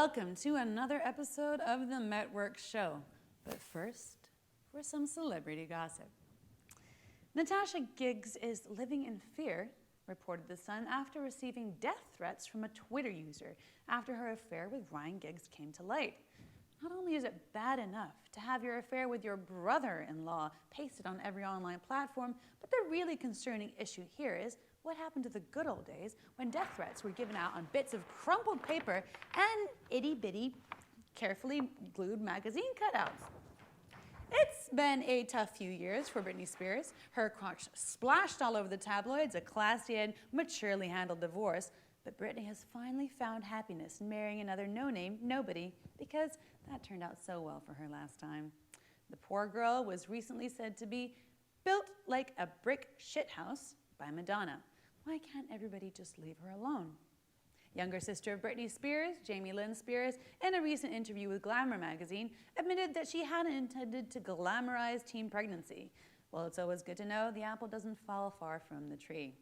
welcome to another episode of the Metwork Show. But first, for some celebrity gossip. Natasha Giggs is living in fear, reported The Sun, after receiving death threats from a Twitter user after her affair with Ryan Giggs came to light. Not only is it bad enough to have your affair with your brother-in-law pasted on every online platform, but the really concerning issue here is what happened to the good old days when death threats were given out on bits of crumpled paper and itty-bitty, carefully glued magazine cutouts. It's been a tough few years for Britney Spears. Her crotch splashed all over the tabloids, a classy and maturely handled divorce. But Britney has finally found happiness in marrying another no-name nobody because that turned out so well for her last time. The poor girl was recently said to be built like a brick shithouse by Madonna. Why can't everybody just leave her alone? Younger sister of Britney Spears, Jamie Lynn Spears, in a recent interview with Glamour magazine, admitted that she hadn't intended to glamorize teen pregnancy. Well, it's always good to know the apple doesn't fall far from the tree.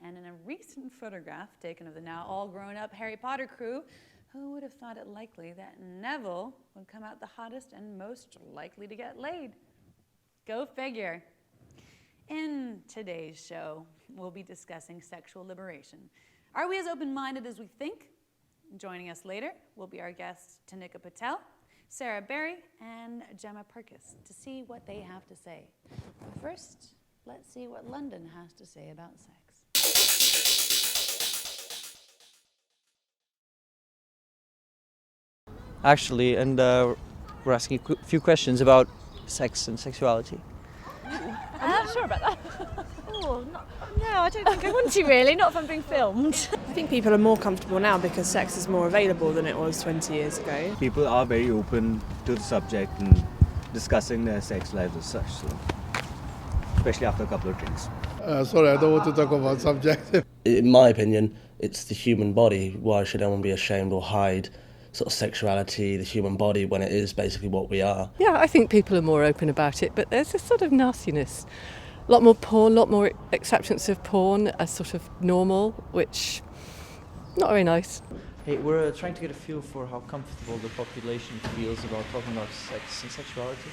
And in a recent photograph taken of the now all-grown-up Harry Potter crew, who would have thought it likely that Neville would come out the hottest and most likely to get laid? Go figure. In today's show, we'll be discussing sexual liberation. Are we as open-minded as we think? Joining us later will be our guests Tanika Patel, Sarah Berry, and Gemma Purkis to see what they have to say. But first, let's see what London has to say about sex. Actually, and we're asking a few questions about sex and sexuality. I'm not sure about that. No, I don't think I want to really, not if I'm being filmed. I think people are more comfortable now because sex is more available than it was 20 years ago. People are very open to the subject and discussing their sex lives as such, so especially after a couple of drinks. Sorry, I don't want to talk about subject. In my opinion, it's the human body. Why should anyone be ashamed or hide sort of sexuality, the human body, when it is basically what we are? Yeah, I think people are more open about it, but there's a sort of nastiness. A lot more porn, a lot more acceptance of porn as sort of normal, which not very nice. Hey, we're trying to get a feel for how comfortable the population feels about talking about sex and sexuality.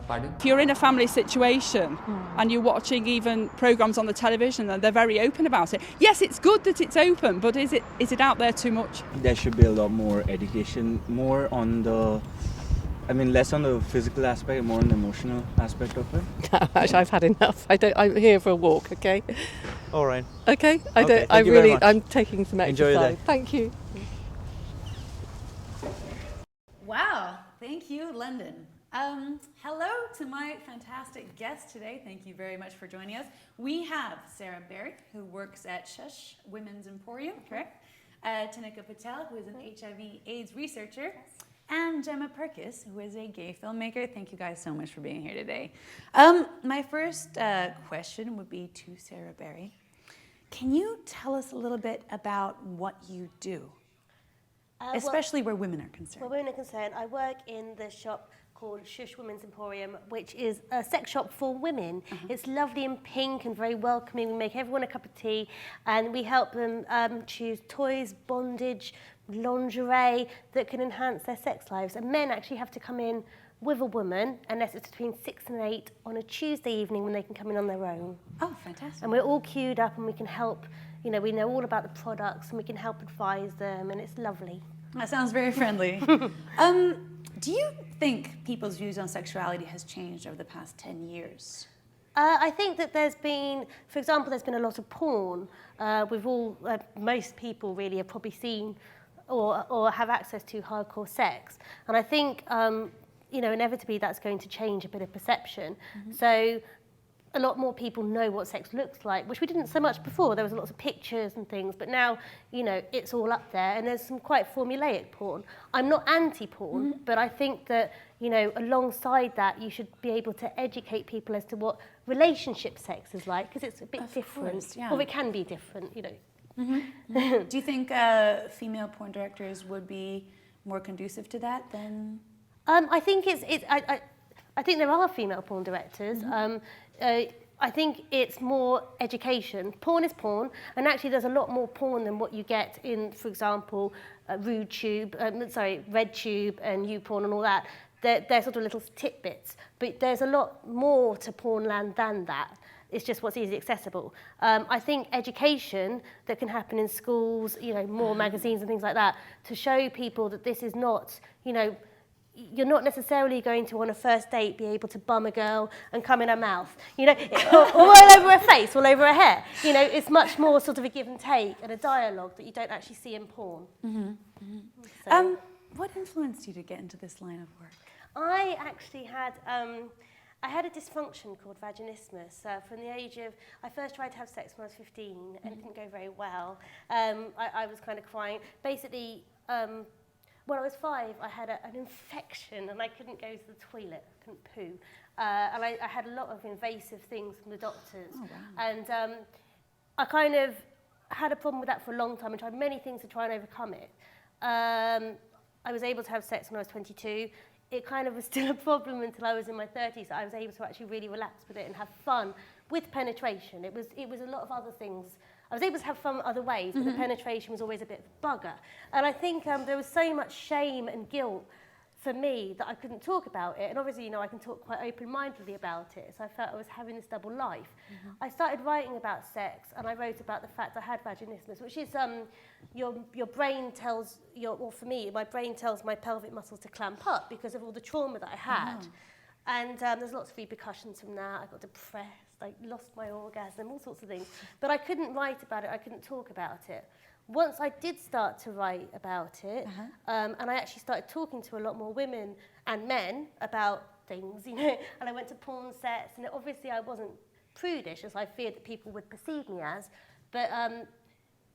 Pardon? If you're in a family situation and you're watching even programmes on the television and they're very open about it, yes, it's good that it's open, but is it out there too much? There should be a lot more education, more on less on the physical aspect, more on the emotional aspect of it. Actually, I've had enough. I'm here for a walk, okay? All right. Okay. Thank you very much. I'm taking some exercise. Enjoy your day. Thank you. Wow, thank you, London. Hello to my fantastic guest today. Thank you very much for joining us. We have Sarah Berry, who works at Shush Women's Emporium, correct? Tanika Patel, who is an HIV/AIDS researcher. Yes. And Gemma Purkis, who is a gay filmmaker. Thank you guys so much for being here today. My first question would be to Sarah Berry. Can you tell us a little bit about what you do, especially where women are concerned? Where women are concerned, I work in the shop called Shush Women's Emporium, which is a sex shop for women. It's lovely and pink and very welcoming. We make everyone a cup of tea and we help them choose toys, bondage, lingerie that can enhance their sex lives. And men actually have to come in with a woman unless it's between 6 and 8 on a Tuesday evening when they can come in on their own. Oh, fantastic. And we're all queued up and we can help, we know all about the products and we can help advise them and it's lovely. That sounds very friendly. Do you think people's views on sexuality has changed over the past 10 years? I think that there's been, for example, there's been a lot of porn. Most people really have probably seen or have access to hardcore sex. And I think, inevitably that's going to change a bit of perception. So a lot more people know what sex looks like, which we didn't so much before. There was lots of pictures and things, but now, it's all up there and there's some quite formulaic porn. I'm not anti-porn, but I think that, alongside that, you should be able to educate people as to what relationship sex is like, because it's a bit different. Course, yeah. Or it can be different, Do you think female porn directors would be more conducive to that than? I think I think there are female porn directors. I think it's more education. Porn is porn, and actually there's a lot more porn than what you get in, for example, RedTube and YouPorn and all that. They're sort of little tidbits, but there's a lot more to Pornland than that. It's just what's easily accessible. I think education that can happen in schools, more magazines and things like that, to show people that this is not, you're not necessarily going to, on a first date, be able to bum a girl and come in her mouth, all over her face, all over her hair. It's much more sort of a give and take and a dialogue that you don't actually see in porn. So, what influenced you to get into this line of work? I actually had I had a dysfunction called vaginismus from the age of, I first tried to have sex when I was 15 and it didn't go very well. I was kind of crying. Basically, when I was 5, I had an infection and I couldn't go to the toilet, couldn't poo. And I had a lot of invasive things from the doctors. Oh, wow. And I kind of had a problem with that for a long time and tried many things to try and overcome it. I was able to have sex when I was 22. It kind of was still a problem until I was in my 30s. I was able to actually really relax with it and have fun with penetration. It was a lot of other things. I was able to have fun other ways, but the penetration was always a bit of a bugger. And I think there was so much shame and guilt for me that I couldn't talk about it. And obviously, I can talk quite open-mindedly about it. So I felt I was having this double life. I started writing about sex, and I wrote about the fact I had vaginismus, which is your brain tells, for me, my brain tells my pelvic muscles to clamp up because of all the trauma that I had. And there's lots of repercussions from that. I got depressed, I lost my orgasm, all sorts of things. But I couldn't write about it, I couldn't talk about it. Once I did start to write about it, and I actually started talking to a lot more women and men about things, and I went to porn sets, and obviously I wasn't prudish, as I feared that people would perceive me as, but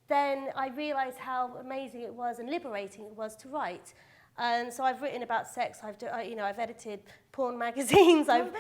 then I realised how amazing it was and liberating it was to write. And so I've written about sex, I've edited porn magazines, I've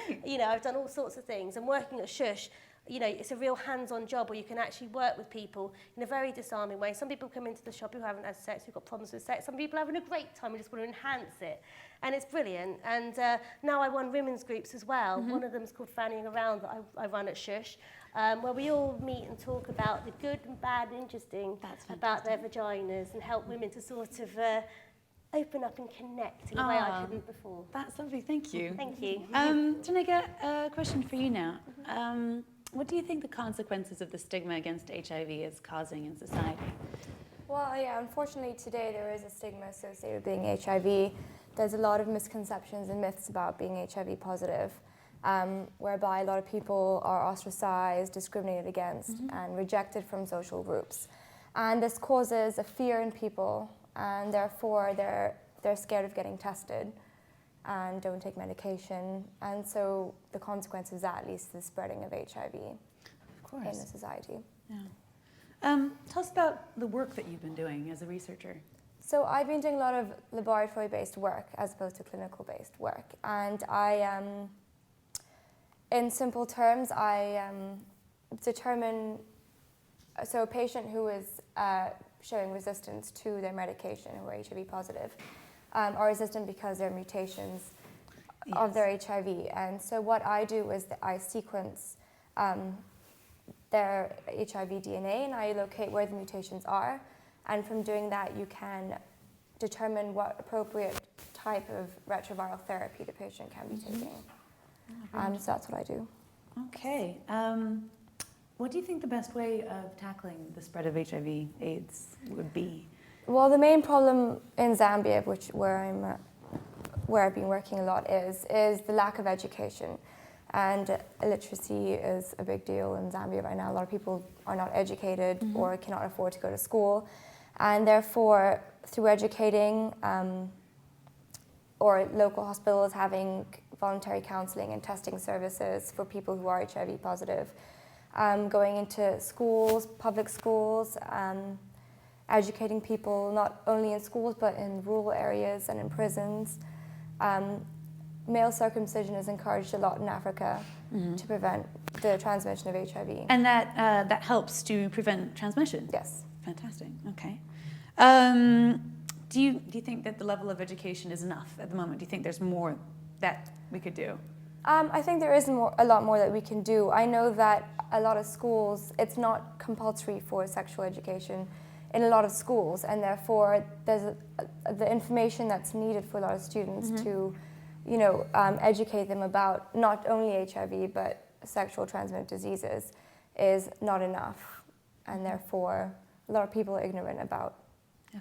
done all sorts of things, and working at Shush, it's a real hands-on job where you can actually work with people in a very disarming way. Some people come into the shop who haven't had sex, who've got problems with sex. Some people are having a great time and just want to enhance it. And it's brilliant. And now I run women's groups as well. One of them is called Fannying Around that I run at Shush, where we all meet and talk about the good and bad and interesting about their vaginas and help women to sort of open up and connect in a way I couldn't before. That's lovely, thank you. Thank you. Janika, a question for you now. What do you think the consequences of the stigma against HIV is causing in society? Well, yeah, unfortunately today there is a stigma associated with being HIV. There's a lot of misconceptions and myths about being HIV positive, whereby a lot of people are ostracized, discriminated against, and rejected from social groups. And this causes a fear in people, and therefore they're scared of getting tested and don't take medication, and so the consequence is that leads to the spreading of HIV in the society. Yeah. Tell us about the work that you've been doing as a researcher. So I've been doing a lot of laboratory-based work as opposed to clinical-based work, and in simple terms, I determine, so a patient who is showing resistance to their medication, who are HIV positive, are resistant because there are mutations of their HIV. And so what I do is that I sequence their HIV DNA and I locate where the mutations are. And from doing that, you can determine what appropriate type of retroviral therapy the patient can be taking. So that's what I do. Okay. What do you think the best way of tackling the spread of HIV/AIDS would be? Well, the main problem in Zambia, where I've been working a lot, is the lack of education. And illiteracy is a big deal in Zambia right now. A lot of people are not educated or cannot afford to go to school. And therefore, through educating or local hospitals having voluntary counselling and testing services for people who are HIV positive, going into schools, public schools, educating people not only in schools but in rural areas and in prisons. Male circumcision is encouraged a lot in Africa to prevent the transmission of HIV. And that helps to prevent transmission? Yes. Fantastic, okay. Do you think that the level of education is enough at the moment? Do you think there's more that we could do? I think there is a lot more that we can do. I know that a lot of schools, it's not compulsory for sexual education in a lot of schools, and therefore there's the information that's needed for a lot of students to, educate them about not only HIV but sexual transmitted diseases is not enough, and therefore a lot of people are ignorant about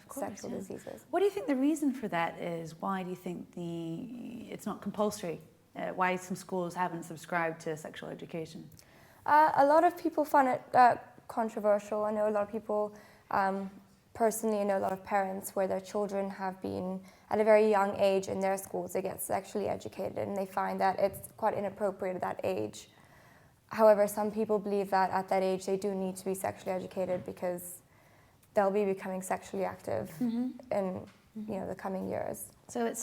sexual diseases. What do you think the reason for that is? Why do you think it's not compulsory? Why some schools haven't subscribed to sexual education? A lot of people find it controversial. I know a lot of people, personally, I know a lot of parents where their children have been at a very young age in their schools, they get sexually educated, and they find that it's quite inappropriate at that age. However, some people believe that at that age they do need to be sexually educated because they'll be becoming sexually active in the coming years. So it's